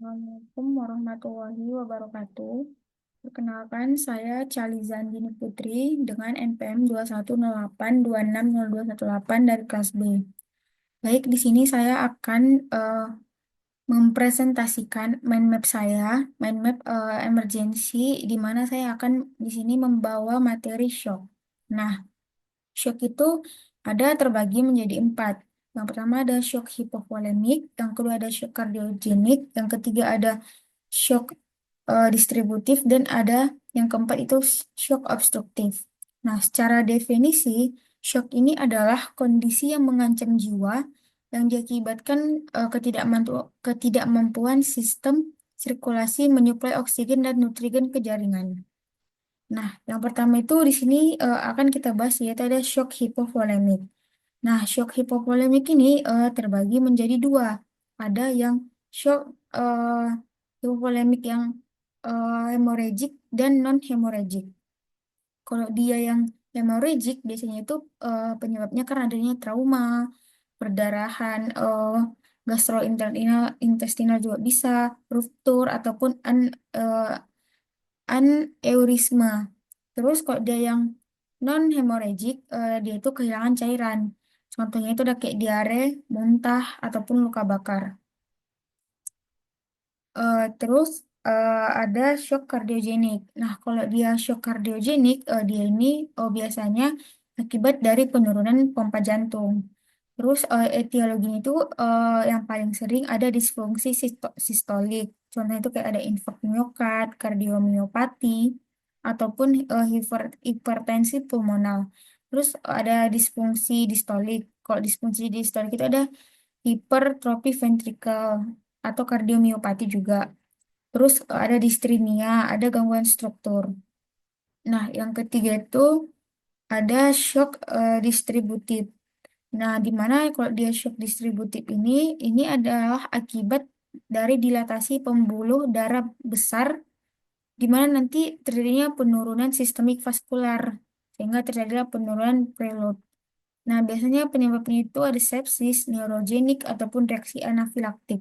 Assalamualaikum warahmatullahi wabarakatuh. Perkenalkan, saya Chaliza Andini Putri dengan NPM 21082602118 dari kelas B. Baik, di sini saya akan mempresentasikan mind map saya, mind map emergency, di mana saya akan di sini membawa materi shock. Nah, shock itu ada terbagi menjadi empat. Yang pertama ada shock hipovolemik, yang kedua ada shock kardiogenik, yang ketiga ada shock distributif, dan ada yang keempat itu shock obstruktif. Nah, secara definisi, shock ini adalah kondisi yang mengancam jiwa yang diakibatkan ketidakmampuan sistem sirkulasi menyuplai oksigen dan nutrien ke jaringan. Nah, yang pertama itu di sini akan kita bahas yaitu ada shock hipovolemik. Nah, shock hipovolemik ini terbagi menjadi dua. Ada yang shock hipovolemik yang hemorrhagic dan non hemorrhagic. Kalau dia yang hemorrhagic biasanya itu penyebabnya karena adanya trauma, perdarahan, gastrointestinal intestinal juga bisa, ruptur ataupun eh, aneurisma. Terus kalau dia yang non hemorrhagic, dia itu kehilangan cairan. Contohnya itu udah kayak diare, muntah, ataupun luka bakar. Terus ada shock kardiogenik. Nah, kalau dia shock kardiogenik, dia ini biasanya akibat dari penurunan pompa jantung. Terus etiologinya itu yang paling sering ada disfungsi sistolik. Contohnya itu kayak ada infark miokard, kardiomiopati, ataupun hipertensi pulmonal. Terus ada disfungsi distolik. Kalau disfungsi distolik itu ada hipertrofi ventrikel atau kardiomiopati juga. Terus ada distremia, ada gangguan struktur. Nah, yang ketiga itu ada shock distributif. Nah, di mana kalau dia shock distributif ini adalah akibat dari dilatasi pembuluh darah besar, di mana nanti terjadinya penurunan sistemik vaskular, sehingga terjadilah penurunan preload. Nah, biasanya penyebabnya itu ada sepsis, neurogenik, ataupun reaksi anafilaktik.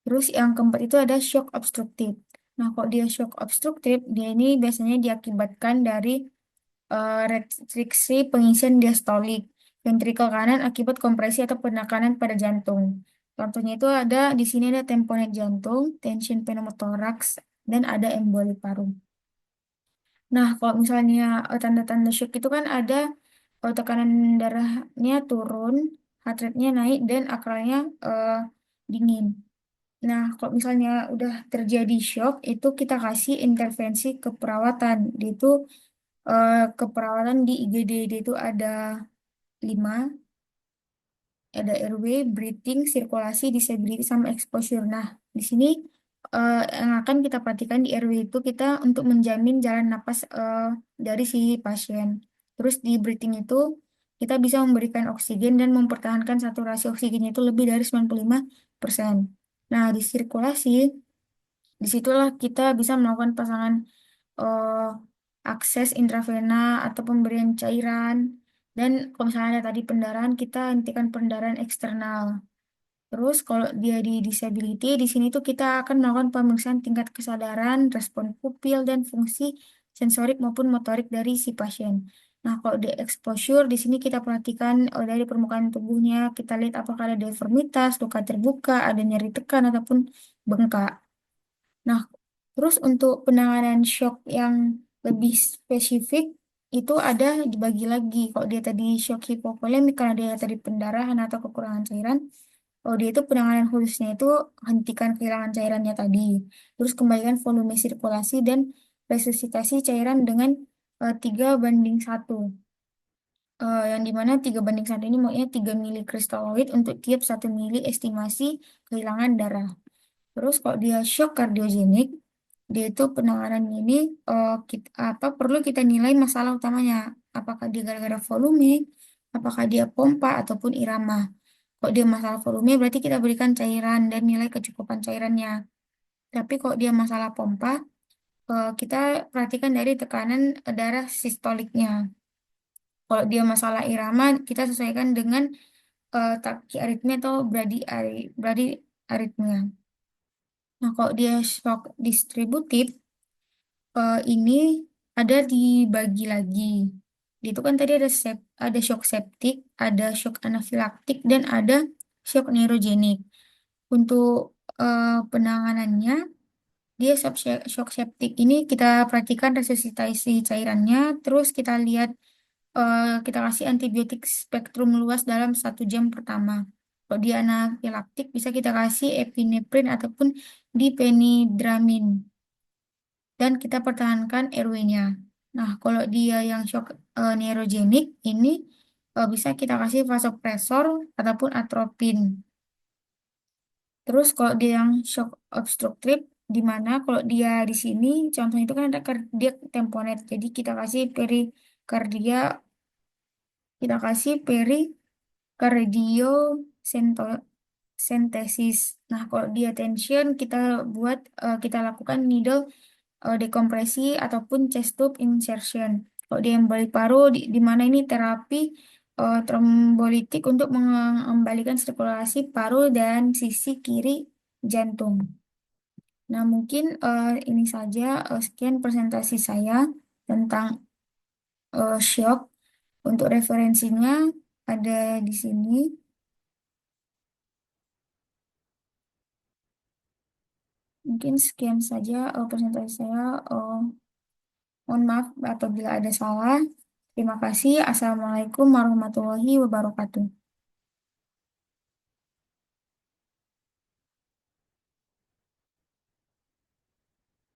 Terus yang keempat itu ada shock obstruktif. Nah, kalau dia shock obstruktif, dia ini biasanya diakibatkan dari restriksi pengisian diastolik ventrikel kanan akibat kompresi atau penekanan pada jantung. Contohnya itu ada di sini ada tamponade jantung, tension pneumothorax, dan ada emboli paru. Nah, kalau misalnya tanda-tanda shock itu kan ada tekanan darahnya turun, heart rate-nya naik, dan akralnya dingin. Nah, kalau misalnya udah terjadi shock, itu kita kasih intervensi keperawatan. Itu keperawatan di IGD. Itu ada 5, ada airway, breathing, sirkulasi, disability, sama exposure. Nah, di sini yang akan kita perhatikan di airway itu kita untuk menjamin jalan napas dari si pasien. Terus di breathing itu kita bisa memberikan oksigen dan mempertahankan saturasi oksigennya itu lebih dari 95%. Nah, di sirkulasi, disitulah kita bisa melakukan pasangan eh, akses intravena atau pemberian cairan. Dan kalau misalnya ada tadi pendarahan, kita hentikan pendarahan eksternal. Terus kalau dia di disability, di sini tuh kita akan melakukan pemeriksaan tingkat kesadaran, respon pupil, dan fungsi sensorik maupun motorik dari si pasien. Nah, kalau di exposure, di sini kita perhatikan dari permukaan tubuhnya, kita lihat apakah ada deformitas, luka terbuka, ada nyeri tekan, ataupun bengkak. Nah, terus untuk penanganan shock yang lebih spesifik, itu ada dibagi lagi. Kalau dia tadi shock hipovolemik karena dia tadi pendarahan atau kekurangan cairan, oh, dia itu penanganan khususnya itu hentikan kehilangan cairannya tadi. Terus kembalikan volume sirkulasi dan resusitasi cairan dengan 3:1. Yang dimana 3:1 ini maunya 3 mili kristaloid untuk tiap 1 mili estimasi kehilangan darah. Terus kalau dia shock kardiogenik, dia itu penanganan ini apa perlu kita nilai masalah utamanya. Apakah dia gara-gara volume, apakah dia pompa ataupun irama. Kalau dia masalah volume berarti kita berikan cairan dan nilai kecukupan cairannya. Tapi kalau dia masalah pompa, kita perhatikan dari tekanan darah sistoliknya. Kalau dia masalah irama, kita sesuaikan dengan takiaritmia atau brady aritmia. Nah, kalau dia shock distributif, ini ada dibagi lagi. Itu kan tadi ada ada shock septik, ada shock anafilaktik, dan ada shock neurogenik. Untuk penanganannya, dia shock septik ini kita perhatikan resusitasi cairannya, terus kita lihat kita kasih antibiotik spektrum luas dalam 1 jam pertama. Kalau dia anafilaktik bisa kita kasih epineprin ataupun dipenidramin dan kita pertahankan RW-nya. Nah, kalau dia yang shock neurogenik ini bisa kita kasih vasopresor ataupun atropin. Terus kalau dia yang shock obstruktif, di mana kalau dia di sini contohnya itu kan ada cardiac tamponade. Jadi perikardia, kita kasih perikardio sentesis. Nah, kalau dia tension kita lakukan needle dekompresi ataupun chest tube insertion. Kalau di emboli paru di mana ini terapi trombolitik untuk mengembalikan sirkulasi paru dan sisi kiri jantung. Nah, mungkin ini saja sekian presentasi saya tentang shock. Untuk referensinya ada di sini. Mungkin sekian saja presentasi saya. Mohon maaf apabila ada salah. Terima kasih. Assalamualaikum warahmatullahi wabarakatuh.